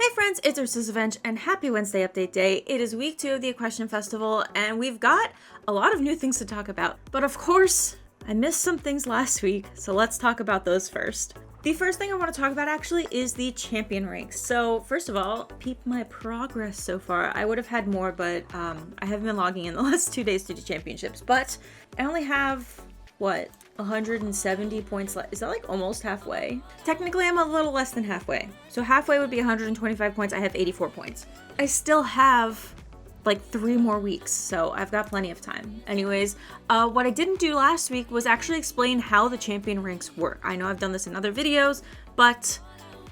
Hey friends, it's UrsulasRevenge and happy Wednesday update day. It is week 2 of the Equestrian Festival and we've got a lot of new things to talk about. But of course, I missed some things last week, so let's talk about those first. The first thing I want to talk about actually is the champion ranks. So first of all, peep my progress so far. I would have had more, but I haven't been logging in the last 2 days to do championships. But I only have, 170 points left. Is that like almost halfway? Technically, I'm a little less than halfway. So halfway would be 125 points. I have 84 points. I still have like 3 more weeks, so I've got plenty of time. Anyways, what I didn't do last week was actually explain how the champion ranks work. I know I've done this in other videos, but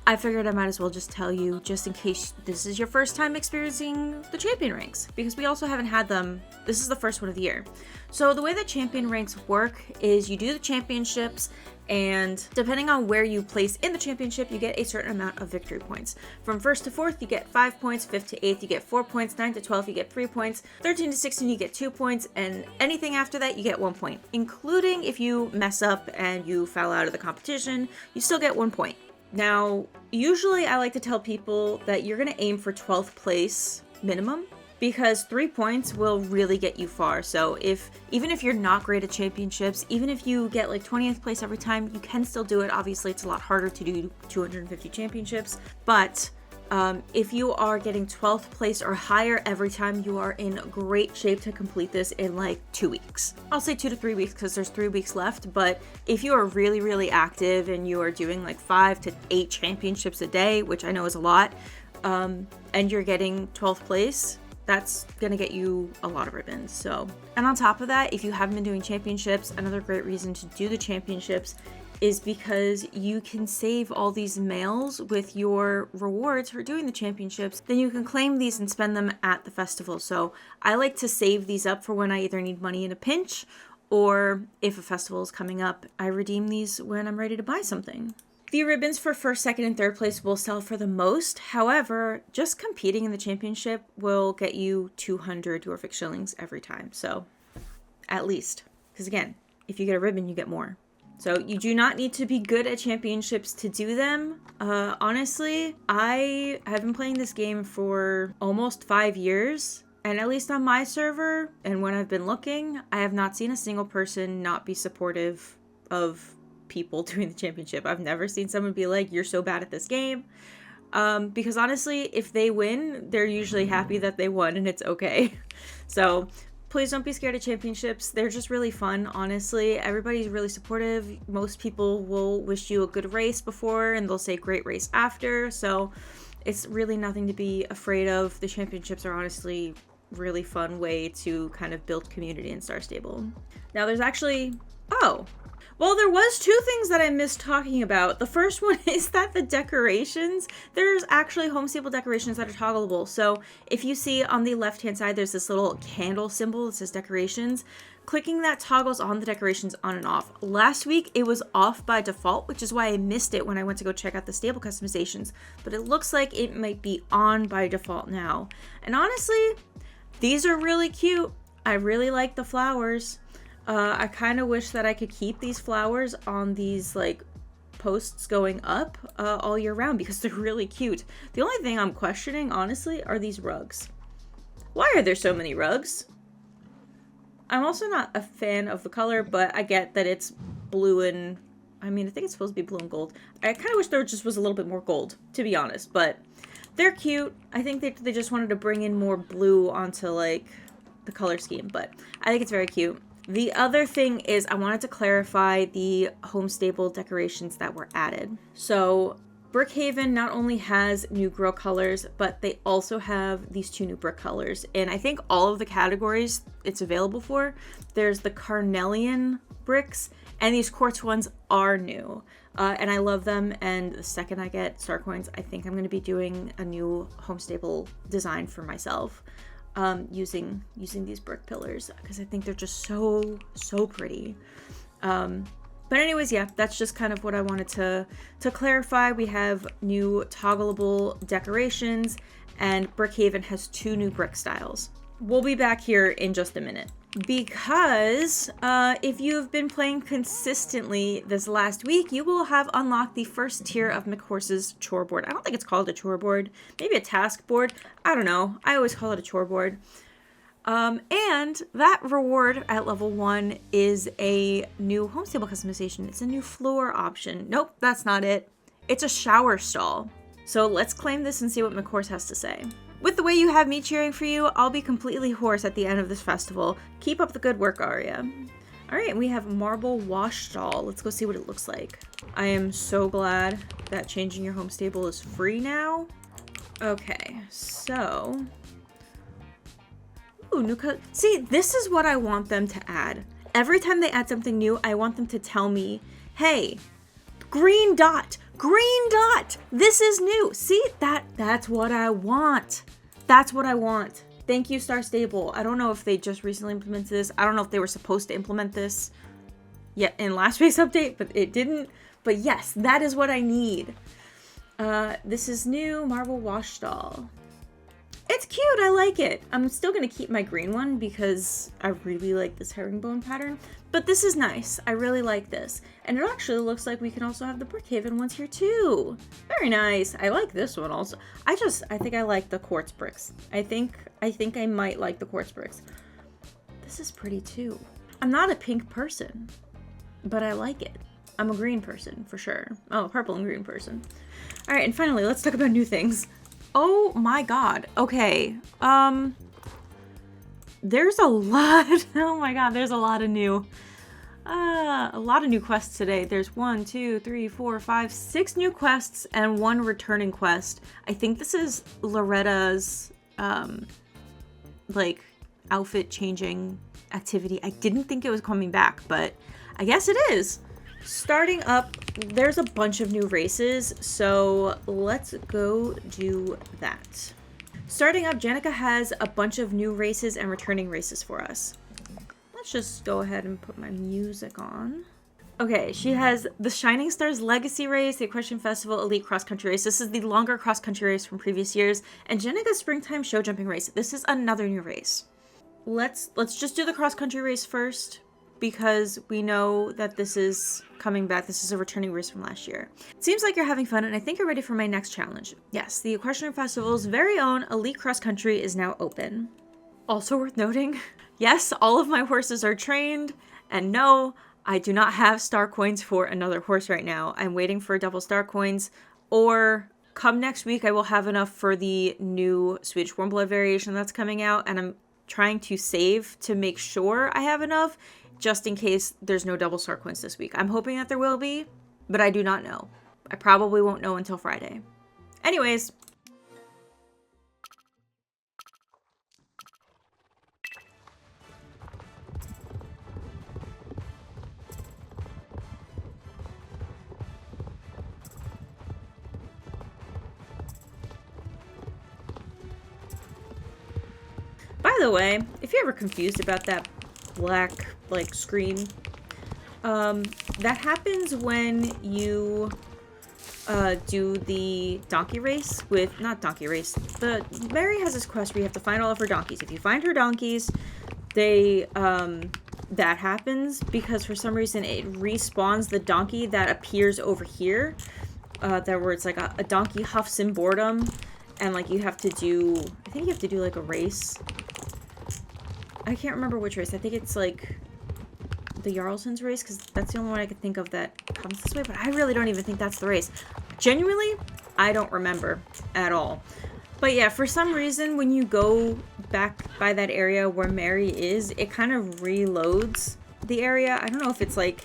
I figured I might as well just tell you, just in case this is your first time experiencing the champion ranks, because we also haven't had them. This is the first one of the year. So the way that champion ranks work is you do the championships, and depending on where you place in the championship, you get a certain amount of victory points. From 1st to 4th, you get 5 points, 5th to 8th, you get 4 points, 9th to 12th, you get 3 points, 13 to 16, you get 2 points, and anything after that, you get 1 point, including if you mess up and you foul out of the competition, you still get 1 point. Now, usually I like to tell people that you're going to aim for 12th place minimum, because 3 points will really get you far. So even if you're not great at championships, even if you get like 20th place every time, you can still do it. Obviously, it's a lot harder to do 250 championships, but if you are getting 12th place or higher every time, you are in great shape to complete this in like 2 weeks. I'll say 2 to 3 weeks because there's 3 weeks left, but if you are really, really active and you are doing like 5 to 8 championships a day, which I know is a lot, and you're getting 12th place, that's gonna get you a lot of ribbons. So, and on top of that, if you haven't been doing championships, another great reason to do the championships is because you can save all these mails with your rewards for doing the championships. Then you can claim these and spend them at the festival. So I like to save these up for when I either need money in a pinch, or if a festival is coming up, I redeem these when I'm ready to buy something. The ribbons for 1st, 2nd, and 3rd place will sell for the most. However, just competing in the championship will get you 200 Jorvik shillings every time. So, at least. Because again, if you get a ribbon, you get more. So, you do not need to be good at championships to do them. Honestly, I have been playing this game for almost 5 years. And at least on my server, and when I've been looking, I have not seen a single person not be supportive of people doing the championship. I've never seen someone be like, you're so bad at this game. Because honestly, if they win, they're usually happy that they won and it's okay. So please don't be scared of championships. They're just really fun, honestly. Everybody's really supportive. Most people will wish you a good race before and they'll say great race after. So it's really nothing to be afraid of. The championships are honestly really fun way to kind of build community in Star Stable. Now there's actually, well, there was 2 things that I missed talking about. The first one is that the decorations, there's actually home stable decorations that are toggleable. So if you see on the left-hand side, there's this little candle symbol that says decorations. Clicking that toggles on the decorations on and off. Last week, it was off by default, which is why I missed it when I went to go check out the stable customizations. But it looks like it might be on by default now. And honestly, these are really cute. I really like the flowers. I kind of wish that I could keep these flowers on these like posts going up all year round because they're really cute. The only thing I'm questioning, honestly, are these rugs. Why are there so many rugs? I'm also not a fan of the color, but I get that it's blue and, I think it's supposed to be blue and gold. I kind of wish there just was a little bit more gold, to be honest, but they're cute. I think they just wanted to bring in more blue onto like the color scheme, but I think it's very cute. The other thing is I wanted to clarify the home stable decorations that were added. So Brookhaven not only has new grill colors, but they also have these 2 new brick colors. And I think all of the categories it's available for, there's the Carnelian bricks and these quartz ones are new. And I love them. And the second I get star coins, I think I'm going to be doing a new home stable design for myself. Using these brick pillars because I think they're just so pretty. But anyways, yeah, that's just kind of what I wanted to clarify. We have new toggleable decorations and Brookhaven has 2 new brick styles. We'll be back here in just a minute. because if you've been playing consistently this last week, you will have unlocked the first tier of McHorse's chore board. I don't think it's called a chore board, maybe a task board. I don't know. I always call it a chore board. And that reward at level 1 is a new home stable customization. It's a new floor option. Nope, that's not it. It's a shower stall. So let's claim this and see what McHorse has to say. With the way you have me cheering for you, I'll be completely hoarse at the end of this festival. Keep up the good work, Arya. All right, we have marble wash stall. Let's go see what it looks like. I am so glad that changing your home stable is free now. Okay, so... Ooh, new cut. See, this is what I want them to add. Every time they add something new, I want them to tell me, hey, green dot, this is new. See, that's what I want. That's what I want. Thank you, Star Stable. I don't know if they just recently implemented this. I don't know if they were supposed to implement this yet in last week's update, but it didn't. But yes, that is what I need. This is new marble wash stall. It's cute, I like it. I'm still gonna keep my green one because I really like this herringbone pattern, but this is nice. I really like this. And it actually looks like we can also have the Brookhaven ones here too. Very nice. I like this one also. I think I like the quartz bricks. I think I might like the quartz bricks. This is pretty too. I'm not a pink person, but I like it. I'm a green person for sure. Oh, a purple and green person. All right, and finally, let's talk about new things. Oh my god. Okay. There's a lot. Oh my god, there's a lot of new quests today. There's 1, 2, 3, 4, 5, 6 new quests and 1 returning quest. I think this is Loretta's like outfit changing activity. I didn't think it was coming back, but I guess it is. Starting up, there's a bunch of new races, so let's go do that. Starting up, Jannica has a bunch of new races and returning races for us. Let's just go ahead and put my music on. Okay, she has the Shining Stars Legacy race, the Equestrian Festival Elite Cross Country race. This is the longer cross country race from previous years, and Jannica's Springtime Show Jumping race. This is another new race. Let's just do the cross country race first, because we know that this is coming back. This is a returning race from last year. It seems like you're having fun, and I think you're ready for my next challenge. Yes, the Equestrian Festival's very own Elite Cross Country is now open. Also worth noting, yes, all of my horses are trained, and no, I do not have star coins for another horse right now. I'm waiting for double star coins, or come next week I will have enough for the new Swedish Warmblood variation that's coming out, and I'm trying to save to make sure I have enough, just in case there's no double star coins this week. I'm hoping that there will be, but I do not know. I probably won't know until Friday. Anyways. By the way, if you're ever confused about that black screen, that happens when you do the donkey race with, not donkey race, Mary has this quest where you have to find all of her donkeys. If you find her donkeys, they that happens because for some reason it respawns the donkey that appears over here, where it's like a donkey huffs in boredom, and like you have to do, I think you have to do like a race. I can't remember which race. I think it's like the Jarlson's race, because that's the only one I could think of that comes this way, but I really don't even think that's the race. Genuinely, I don't remember at all. But yeah, for some reason, when you go back by that area where Mary is, it kind of reloads the area. I don't know if it's like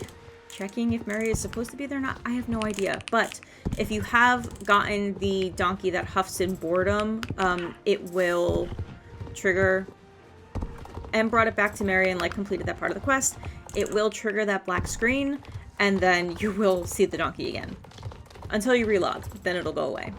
checking if Mary is supposed to be there or not. I have no idea. But if you have gotten the donkey that huffs in boredom, it will trigger, and brought it back to Mary and like completed that part of the quest, it will trigger that black screen, and then you will see the donkey again. Until you relog, then it'll go away.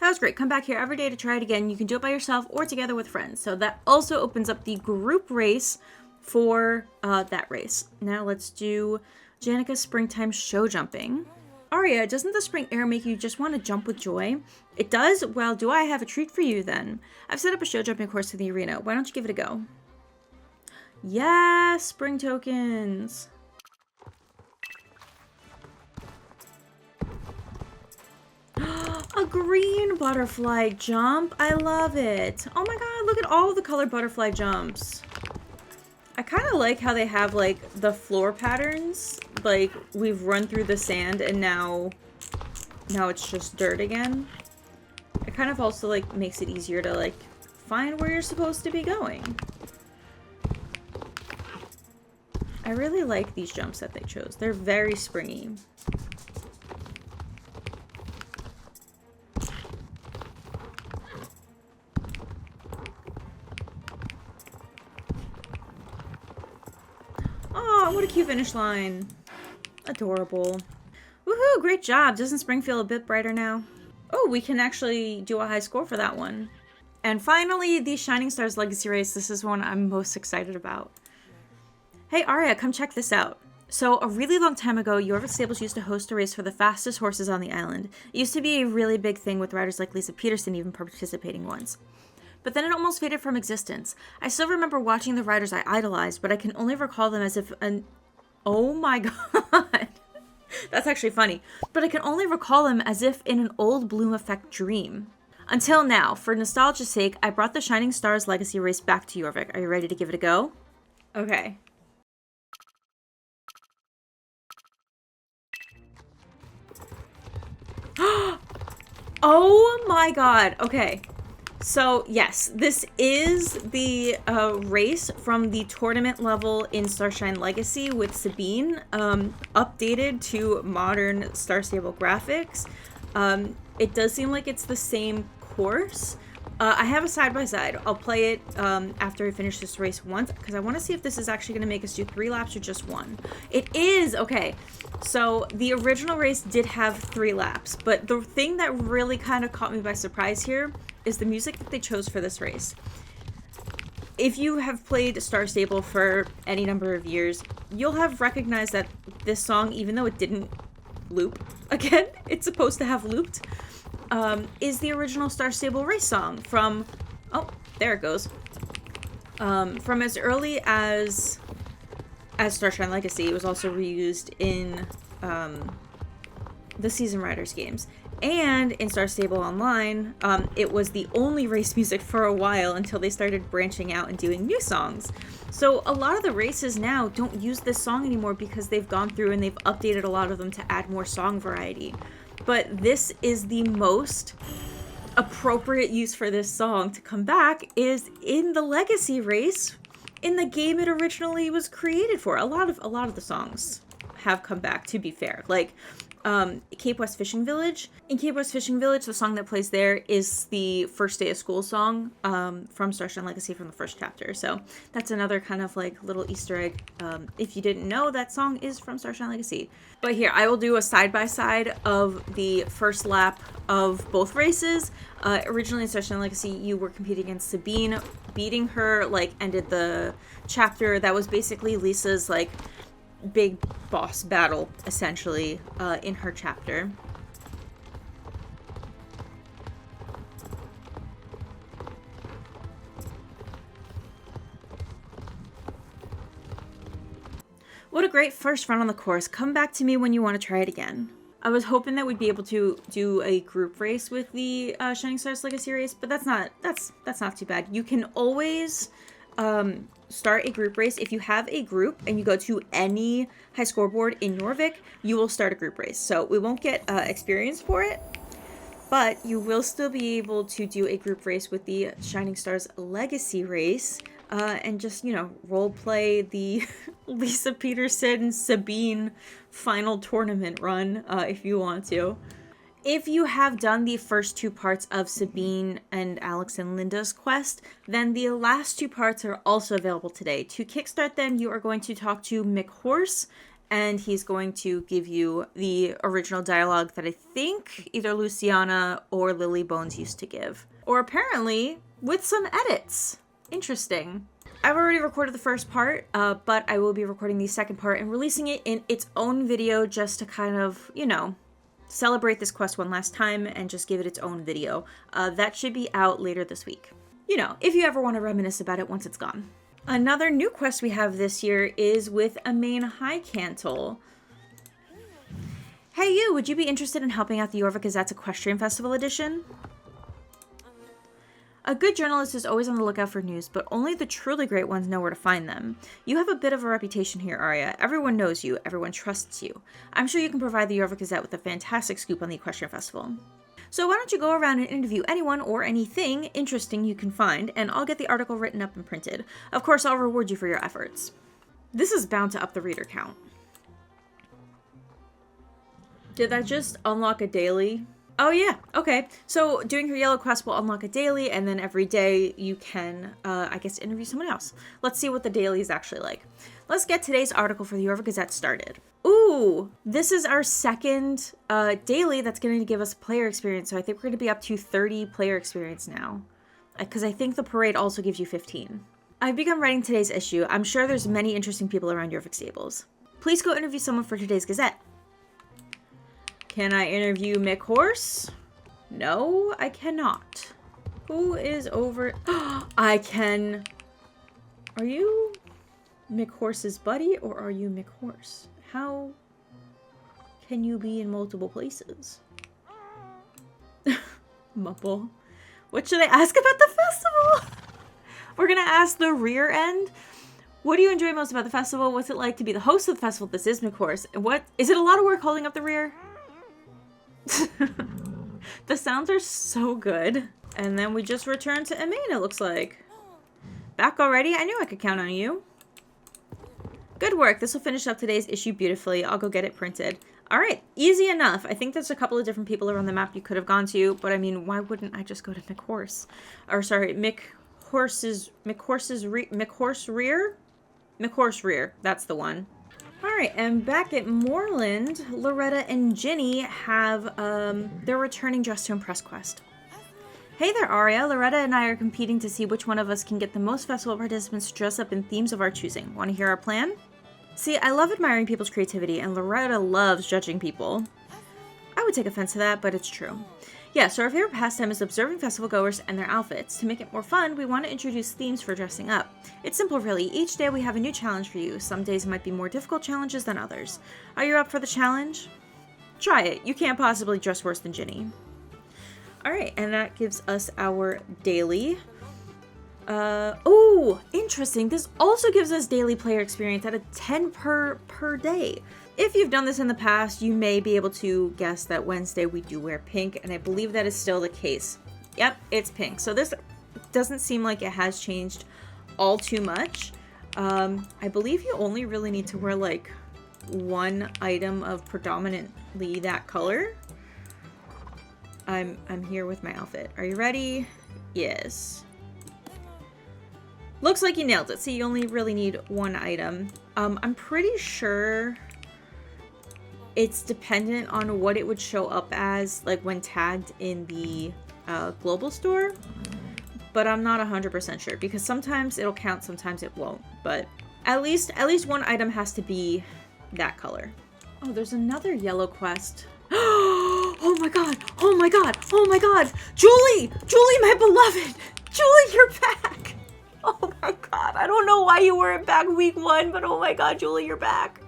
That was great. Come back here every day to try it again. You can do it by yourself or together with friends. So that also opens up the group race for that race. Now let's do Jannica's springtime show jumping. Arya, doesn't the spring air make you just want to jump with joy? It does? Well, do I have a treat for you then? I've set up a show jumping course in the arena. Why don't you give it a go? Yes, spring tokens. A green butterfly jump. I love it. Oh my god, look at all of the colored butterfly jumps. I kind of like how they have like the floor patterns. Like we've run through the sand and now it's just dirt again. It kind of also like makes it easier to like find where you're supposed to be going. I really like these jumps that they chose. They're very springy. Oh, what a cute finish line. Adorable. Woohoo, great job. Doesn't spring feel a bit brighter now? Oh, we can actually do a high score for that one. And finally, the Shining Stars Legacy Race. This is one I'm most excited about. Hey Arya, come check this out. So a really long time ago, Jorvik Stables used to host a race for the fastest horses on the island. It used to be a really big thing with riders like Lisa Peterson even participating once. But then it almost faded from existence. I still remember watching the riders I idolized, but I can only recall them as if oh my god. That's actually funny. But I can only recall them as if in an old Bloom Effect dream. Until now, for nostalgia's sake, I brought the Shining Stars Legacy Race back to Jorvik. Are you ready to give it a go? Okay. Oh my god. Okay. So, yes, this is the race from the tournament level in Starshine Legacy with Sabine, updated to modern Star Stable graphics. It does seem like it's the same course. I have a side-by-side. I'll play it after I finish this race once, because I want to see if this is actually going to make us do 3 laps or just 1. It is! Okay, so the original race did have 3 laps, but the thing that really kind of caught me by surprise here is the music that they chose for this race. If you have played Star Stable for any number of years, you'll have recognized that this song, even though it didn't loop again, it's supposed to have looped, is the original Star Stable race song from, oh, there it goes, from as early as Starshine Legacy. It was also reused in the Season Riders games. And in Star Stable Online, it was the only race music for a while until they started branching out and doing new songs. So a lot of the races now don't use this song anymore because they've gone through and they've updated a lot of them to add more song variety. But this is the most appropriate use for this song to come back is in the Legacy race in the game it originally was created for. A lot of the songs have come back, to be fair. Like Cape West Fishing Village. In Cape West Fishing Village, the song that plays there is the first day of school song from Starshine Legacy from the first chapter. So that's another kind of like little Easter egg. If you didn't know, that song is from Starshine Legacy. But here, I will do a side-by-side of the first lap of both races. Originally in Starshine Legacy, you were competing against Sabine. Beating her, like, ended the chapter. That was basically Lisa's, like, big boss battle, essentially, in her chapter. What a great first run on the course. Come back to me when you want to try it again. I was hoping that we'd be able to do a group race with the Shining Stars Legacy race, but that's not too bad. You can always start a group race. If you have a group and you go to any high scoreboard in Jorvik, you will start a group race. So we won't get experience for it, but you will still be able to do a group race with the Shining Stars Legacy race and just, you know, role play the Lisa Peterson Sabine final tournament run if you want to. If you have done the first 2 parts of Sabine and Alex and Linda's quest, then the last 2 parts are also available today. To kickstart them, you are going to talk to McHorse and he's going to give you the original dialogue that I think either Luciana or Lily Bones used to give. Or apparently with some edits. Interesting. I've already recorded the first part, but I will be recording the second part and releasing it in its own video just to kind of, you know, celebrate this quest one last time and just give it its own video. That should be out later this week. You know, if you ever want to reminisce about it once it's gone. Another new quest we have this year is with Imane Highcantle. Hey you, would you be interested in helping out the Jorvik Gazette's Equestrian Festival edition? A good journalist is always on the lookout for news, but only the truly great ones know where to find them. You have a bit of a reputation here, Arya. Everyone knows you, everyone trusts you. I'm sure you can provide the Jorvik Gazette with a fantastic scoop on the Equestrian Festival. So why don't you go around and interview anyone or anything interesting you can find, and I'll get the article written up and printed. Of course, I'll reward you for your efforts. This is bound to up the reader count. Did that just unlock a daily? Oh yeah, okay. So doing her yellow quest will unlock a daily, and then every day you can, I guess, interview someone else. Let's see what the daily is actually like. Let's get today's article for the Jorvik Gazette started. Ooh, this is our second daily that's going to give us player experience. So I think we're going to be up to 30 player experience now. Because I think the parade also gives you 15. I've begun writing today's issue. I'm sure there's many interesting people around Jorvik stables. Please go interview someone for today's Gazette. Can I interview Mick Horse? No, I cannot. Who is over? I can. Are you Mick Horse's buddy or are you Mick Horse? How can you be in multiple places? Mupple. What should I ask about the festival? We're gonna ask the rear end. What do you enjoy most about the festival? What's it like to be the host of the festival? This is Mick Horse. What is it? A lot of work holding up the rear? The sounds are so good. And then we just returned to Imane, it looks like. Back already? I knew I could count on you. Good work. This will finish up today's issue beautifully. I'll go get it printed. Alright, easy enough. I think there's a couple of different people around the map you could have gone to, but I mean, why wouldn't I just go to Mick Horse? Or sorry, Mick Horse Rear. That's the one. Alright, and back at Moorland, Loretta and Ginny have their returning Dress to Impress quest. Hey there, Arya. Loretta and I are competing to see which one of us can get the most festival participants to dress up in themes of our choosing. Want to hear our plan? See, I love admiring people's creativity, and Loretta loves judging people. I would take offense to that, but it's true. Yeah, so our favorite pastime is observing festival goers and their outfits. To make it more fun, we want to introduce themes for dressing up. It's simple, really. Each day we have a new challenge for you. Some days might be more difficult challenges than others. Are you up for the challenge? Try it. You can't possibly dress worse than Ginny. Alright, and that gives us our daily. Oh, interesting. This also gives us daily player experience at a 10 per day. If you've done this in the past, you may be able to guess that Wednesday we do wear pink, and I believe that is still the case. Yep, it's pink. So this doesn't seem like it has changed all too much. I believe you only really need to wear like one item of predominantly that color. I'm here with my outfit. Are you ready? Yes. Looks like you nailed it. See, you only really need one item. I'm pretty sure it's dependent on what it would show up as, like when tagged in the global store, but I'm not 100% sure because sometimes it'll count, sometimes it won't. But at least one item has to be that color. Oh, there's another yellow quest. Oh my god! Oh my god! Oh my god! Julie! Julie, my beloved! Julie, you're back! Oh my god! I don't know why you weren't back week 1, but oh my god, Julie, you're back!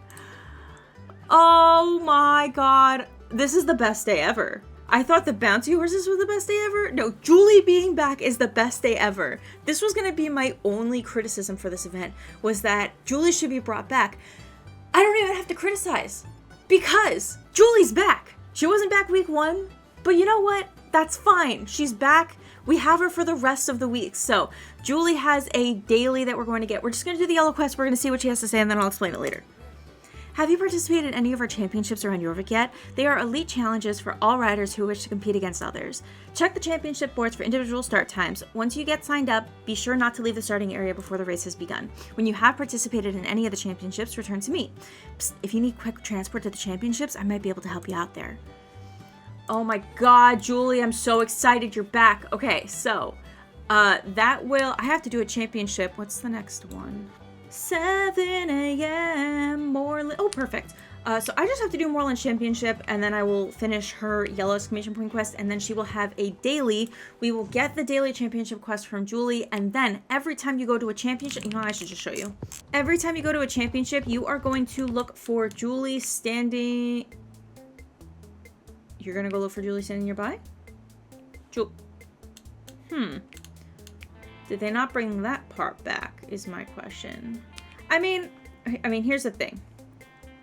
Oh my god. This is the best day ever. I thought the Bouncy horses were the best day ever. No, Julie being back is the best day ever. This was going to be my only criticism for this event, was that Julie should be brought back. I don't even have to criticize, because Julie's back. She wasn't back week 1, but you know what? That's fine. She's back. We have her for the rest of the week. So Julie has a daily that we're going to get. We're just going to do the yellow quest. We're going to see what she has to say, and then I'll explain it later. Have you participated in any of our championships around Jorvik yet? They are elite challenges for all riders who wish to compete against others. Check the championship boards for individual start times. Once you get signed up, be sure not to leave the starting area before the race has begun. When you have participated in any of the championships, return to me. Psst, if you need quick transport to the championships, I might be able to help you out there. Oh my god, Julie, I'm so excited you're back. Okay, so, I have to do a championship. What's the next one? 7 a.m. Moorland. Oh, perfect. So I just have to do Moorland Championship, and then I will finish her yellow exclamation point quest, and then she will have a daily. We will get the daily championship quest from Julie, and then every time you go to a championship, you know, I should just show you. Every time you go to a championship, you are going to look for Julie standing. You're gonna go look for Julie standing nearby? Did they not bring that part back, is my question. I mean, here's the thing.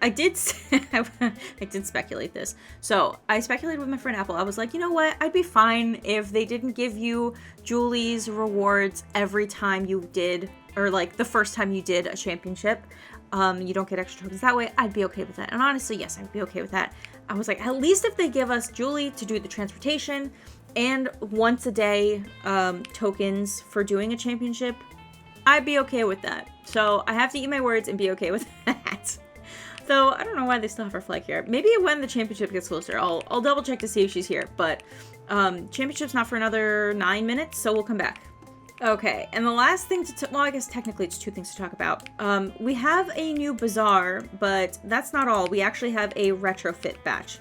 I did speculate this. So, I speculated with my friend Apple. I was like, you know what? I'd be fine if they didn't give you Julie's rewards every time you did, or like the first time you did a championship. You don't get extra tokens that way. I'd be okay with that. And honestly, yes, I'd be okay with that. I was like, at least if they give us Julie to do the transportation and once a day tokens for doing a championship, I'd be okay with that. So I have to eat my words and be okay with that. So I don't know why they still have her flag here. Maybe when the championship gets closer, I'll double check to see if she's here. But championship's not for another 9 minutes, so we'll come back. Okay, and the last thing well, I guess technically it's 2 things to talk about. We have a new Bazaar, but that's not all. We actually have a Retrofit batch.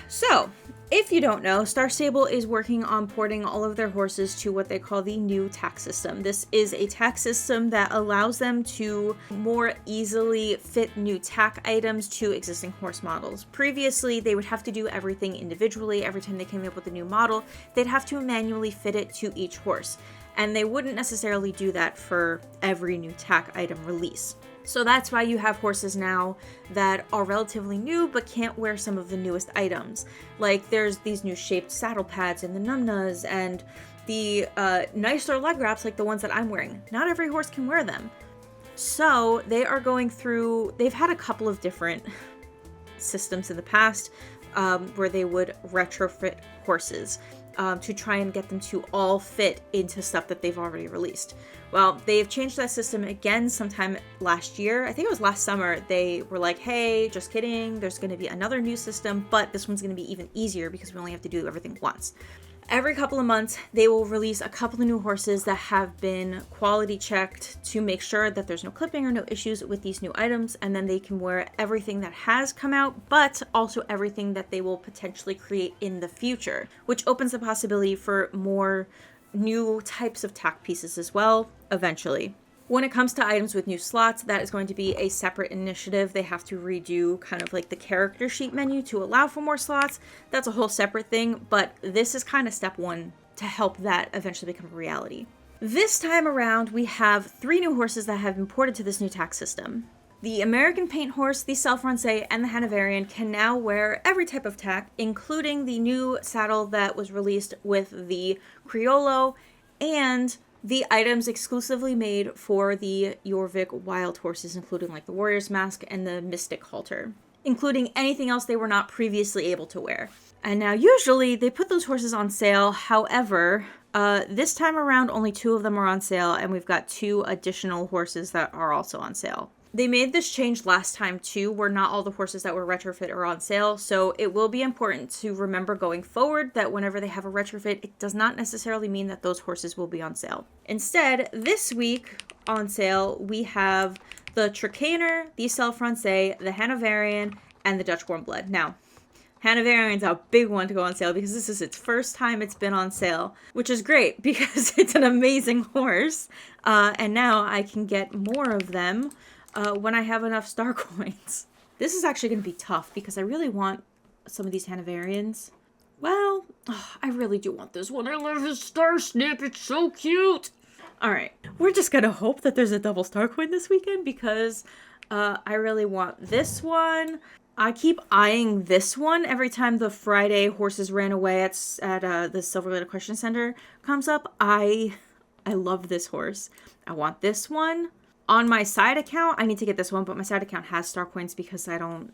So, if you don't know, Star Stable is working on porting all of their horses to what they call the new tack system. This is a tack system that allows them to more easily fit new tack items to existing horse models. Previously, they would have to do everything individually. Every time they came up with a new model, they'd have to manually fit it to each horse. And they wouldn't necessarily do that for every new tack item release. So that's why you have horses now that are relatively new but can't wear some of the newest items. Like there's these new shaped saddle pads and the numnas and the nicer leg wraps like the ones that I'm wearing. Not every horse can wear them. So they are going through, they've had a couple of different systems in the past where they would retrofit horses to try and get them to all fit into stuff that they've already released. Well, they've changed that system again sometime last year. I think it was last summer. They were like, hey, just kidding. There's going to be another new system, but this one's going to be even easier because we only have to do everything once. Every couple of months, they will release a couple of new horses that have been quality checked to make sure that there's no clipping or no issues with these new items, and then they can wear everything that has come out, but also everything that they will potentially create in the future, which opens the possibility for more new types of tack pieces as well, eventually. When it comes to items with new slots, that is going to be a separate initiative. They have to redo kind of like the character sheet menu to allow for more slots. That's a whole separate thing, but this is kind of step one to help that eventually become a reality. This time around, we have 3 new horses that have been ported to this new tack system. The American paint horse, the Selle Français, and the Hanoverian can now wear every type of tack, including the new saddle that was released with the Criollo and the items exclusively made for the Jorvik wild horses, including like the warrior's mask and the mystic halter, including anything else they were not previously able to wear. And now usually they put those horses on sale. However, this time around only 2 of them are on sale, and we've got 2 additional horses that are also on sale. They made this change last time too, where not all the horses that were retrofit are on sale, so it will be important to remember going forward that whenever they have a retrofit, it does not necessarily mean that those horses will be on sale. Instead, this week on sale, we have the Trakehner, the Selle Français, the Hanoverian, and the Dutch Warmblood. Now, Hanoverian's a big one to go on sale because this is its first time it's been on sale, which is great because it's an amazing horse, and now I can get more of them when I have enough star coins. This is actually going to be tough because I really want some of these Hanoverians. Well, I really do want this one. I love his star snip. It's so cute. All right. We're just going to hope that there's a double star coin this weekend because I really want this one. I keep eyeing this one every time the Friday horses ran away at the Silver Equestrian Center comes up. I love this horse. I want this one. On my side account, I need to get this one, but my side account has star coins because I don't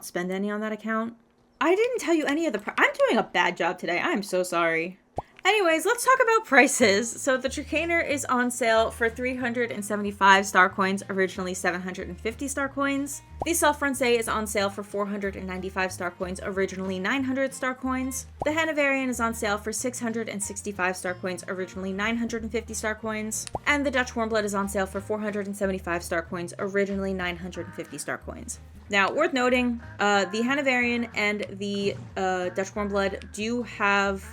spend any on that account. I didn't tell you any of the I'm doing a bad job today. I'm so sorry. Anyways, let's talk about prices. So the Trakehner is on sale for 375 star coins, originally 750 star coins. The Selle Français is on sale for 495 star coins, originally 900 star coins. The Hanoverian is on sale for 665 star coins, originally 950 star coins. And the Dutch Warmblood is on sale for 475 star coins, originally 950 star coins. Now, worth noting, the Hanoverian and the Dutch Warmblood do have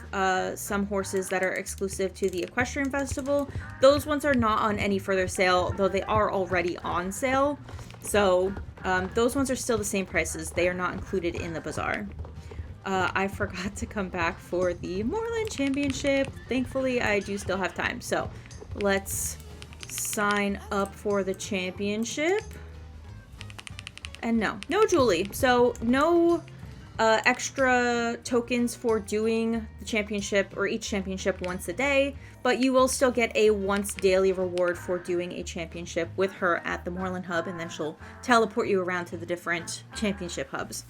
some horses that are exclusive to the Equestrian Festival. Those ones are not on any further sale, though they are already on sale. So those ones are still the same prices. They are not included in the Bazaar. I forgot to come back for the Moorland Championship. Thankfully, I do still have time. So let's sign up for the championship. And no Julie. So no extra tokens for doing the championship or each championship once a day, but you will still get a once daily reward for doing a championship with her at the Moorland hub, and then she'll teleport you around to the different championship hubs,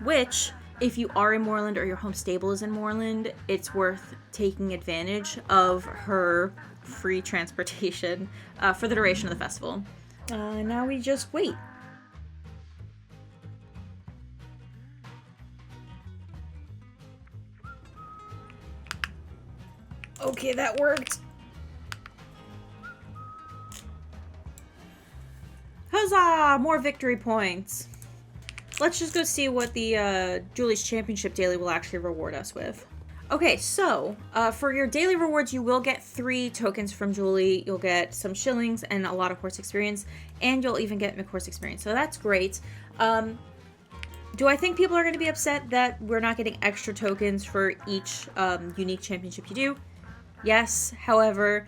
which if you are in Moorland or your home stable is in Moorland, it's worth taking advantage of her free transportation for the duration of the festival. Now we just wait. Okay, that worked. Huzzah! More victory points. Let's just go see what the Julie's Championship Daily will actually reward us with. Okay, so for your daily rewards, you will get 3 tokens from Julie. You'll get some shillings and a lot of horse experience, and you'll even get McHorse experience. So that's great. Do I think people are going to be upset that we're not getting extra tokens for each unique championship you do? Yes, however,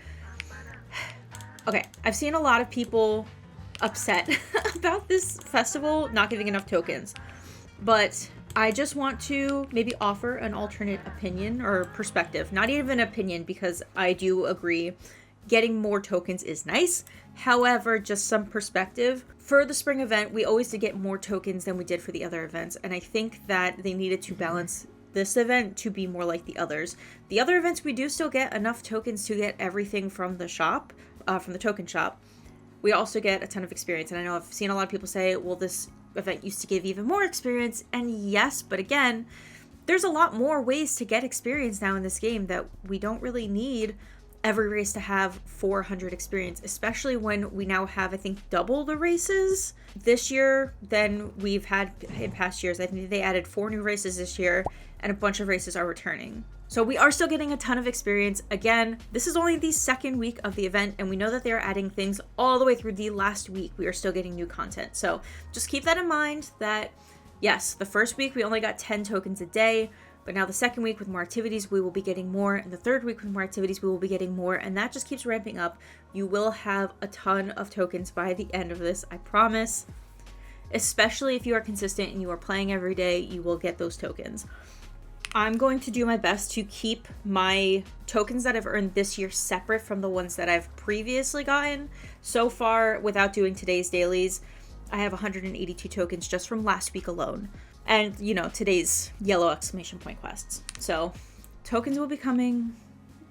okay, I've seen a lot of people upset about this festival not giving enough tokens, but I just want to maybe offer an alternate opinion or perspective. Not even opinion, because I do agree getting more tokens is nice. However, just some perspective. For the spring event, we always did get more tokens than we did for the other events, and I think that they needed to balance this event to be more like the others. The other events, we do still get enough tokens to get everything from the shop, from the token shop. We also get a ton of experience, and I know I've seen a lot of people say, well, this event used to give even more experience, and yes, but again, there's a lot more ways to get experience now in this game that we don't really need every race to have 400 experience, especially when we now have, I think, double the races this year than we've had in past years. I think they added 4 new races this year, and a bunch of races are returning. So we are still getting a ton of experience. Again, this is only the second week of the event, and we know that they are adding things all the way through the last week. We are still getting new content. So just keep that in mind that, yes, the first week we only got 10 tokens a day, but now the second week with more activities, we will be getting more. And the third week with more activities, we will be getting more. And that just keeps ramping up. You will have a ton of tokens by the end of this, I promise. Especially if you are consistent and you are playing every day, you will get those tokens. I'm going to do my best to keep my tokens that I've earned this year separate from the ones that I've previously gotten. So far, without doing today's dailies, I have 182 tokens just from last week alone. And, you know, today's yellow exclamation point quests. So, tokens will be coming.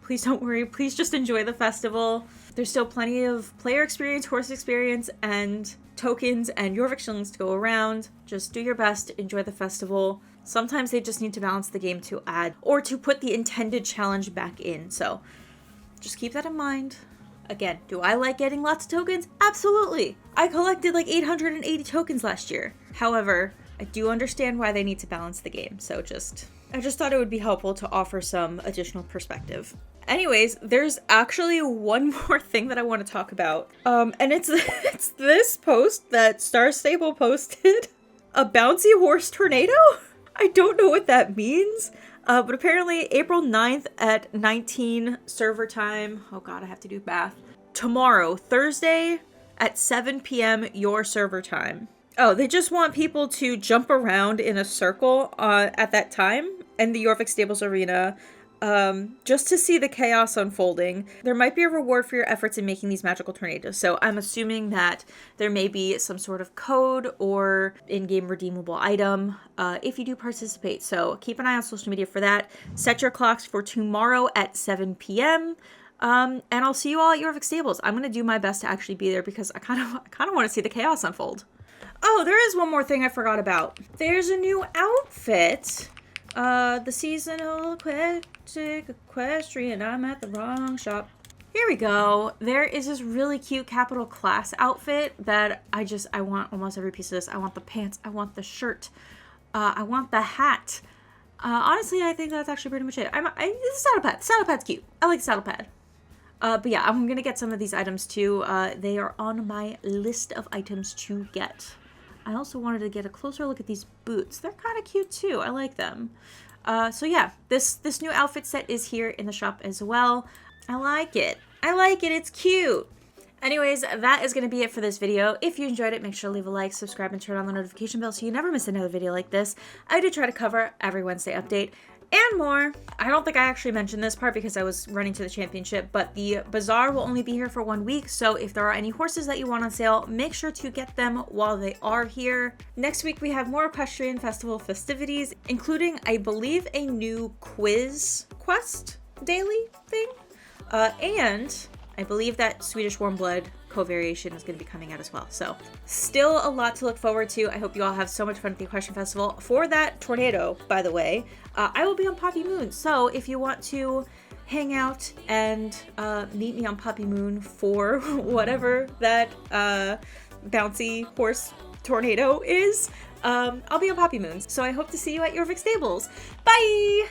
Please don't worry. Please just enjoy the festival. There's still plenty of player experience, horse experience, and tokens and Jorvik shillings to go around. Just do your best. Enjoy the festival. Sometimes they just need to balance the game to add or to put the intended challenge back in. So just keep that in mind. Again, do I like getting lots of tokens? Absolutely. I collected like 880 tokens last year. However, I do understand why they need to balance the game. So I just thought it would be helpful to offer some additional perspective. Anyways, there's actually one more thing that I want to talk about. And it's this post that Star Stable posted. A bouncy horse tornado? I don't know what that means, but apparently April 9th at 19 server time. Oh god, I have to do math. Tomorrow, Thursday at 7 p.m. your server time. Oh, they just want people to jump around in a circle at that time in the Jorvik Stables Arena just to see the chaos unfolding. There might be a reward for your efforts in making these magical tornadoes. So I'm assuming that there may be some sort of code or in-game redeemable item if you do participate. So keep an eye on social media for that. Set your clocks for tomorrow at 7 p.m. And I'll see you all at Jorvik Stables. I'm going to do my best to actually be there because I kind of want to see the chaos unfold. Oh, there is one more thing I forgot about. There's a new outfit. The seasonal equestrian. I'm at the wrong shop. Here we go. There is this really cute capital class outfit that I want almost every piece of this. I want the pants. I want the shirt. I want the hat. Honestly, I think that's actually pretty much it. This is saddle pad. Saddle pad's cute. I like the saddle pad. But yeah, I'm gonna get some of these items too. They are on my list of items to get. I also wanted to get a closer look at these boots. They're kind of cute too. I like them. So yeah, this new outfit set is here in the shop as well. I like it. I like it. It's cute. Anyways, that is going to be it for this video. If you enjoyed it, make sure to leave a like, subscribe, and turn on the notification bell so you never miss another video like this. I do try to cover every Wednesday update and more. I don't think I actually mentioned this part because I was running to the championship, but the Bazaar will only be here for 1 week, so if there are any horses that you want on sale, make sure to get them while they are here. Next week we have more Equestrian Festival festivities, including, I believe, a new quiz quest daily thing, and I believe that Swedish Warmblood co-variation is going to be coming out as well. So still a lot to look forward to. I hope you all have so much fun at the Equestrian Festival. For that tornado, by the way, I will be on Poppy Moon. So if you want to hang out and meet me on Poppy Moon for whatever that bouncy horse tornado is, I'll be on Poppy Moons. So I hope to see you at Jorvik Stables. Bye!